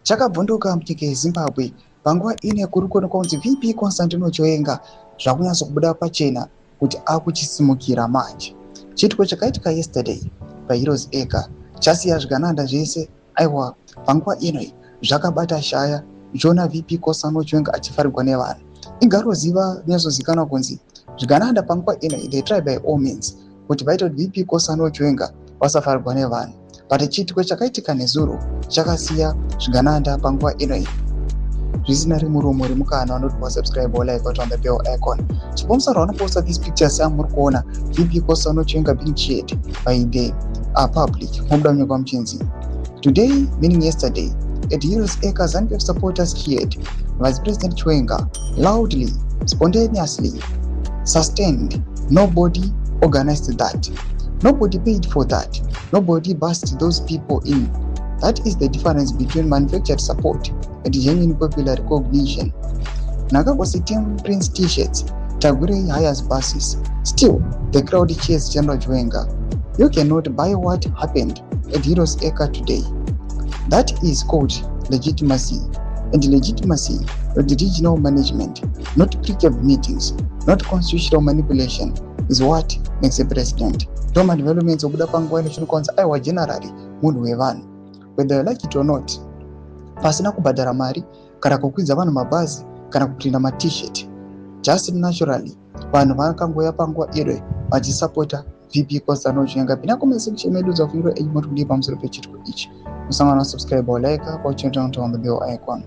chakabvunduka munyika yeZimbabwe panguva ine kuri kuonekwa kunzi VP Constantino Chiwenga zvakunyatso kubuda pachena kuti akuchisimukira manje. Chitiko chakaitika yesterday paHeroes Acre chasiya zvigananda zvese. Aiwa, panguva ino zvakabata shaya zviona VP Constantino Chiwenga achifarirwa nevanhu. Ingaroziva nezvozikanwa kunzi zvigananda panguva ino they try by all means kuti vaite kuti VP Constantino Chiwenga vasafarirwa nevanhu. But chitiko chakaitika nezuro chakasiya zvigananda panguva ino zvisina rimuromo remukana vanoti wasubscribe or like or on the bell icon. Sponsor on post these pictures muri kuona VP Constantino Chiwenga being cheered by the public. Today, meaning yesterday, at Heroes Acre, ZANU-PF supporters cheered Vice President Chiwenga loudly, spontaneously, sustained. Nobody organized that. Nobody paid for that. Nobody bussed those people in. That is the difference between manufactured support and genuine popular recognition. Mnangagwa team prints t-shirts, Tagure hires buses. Still, the crowd cheers General Chiwenga. You cannot buy what happened at Heroes Acre today. That is called legitimacy. And legitimacy of the regional management, not pre-cap meetings, not constitutional manipulation, is what makes a president. Toma developments of Buda Pangwa National Council, Iowa generally, munhu wevanhu. Whether you like it or not, pasina kubhadhara mari, kana kukwidza vanhu mabhazi, kana kuprinda ma-t-shirt. Just naturally, vanhu vakangoya panguva iro vachisapota VP Constantino Chiwenga. Pina comment section medu dzafuniro enyimoti kudii pamusoro pechitiko ichi. Musangana subscribe or like, or turn on the bell icon.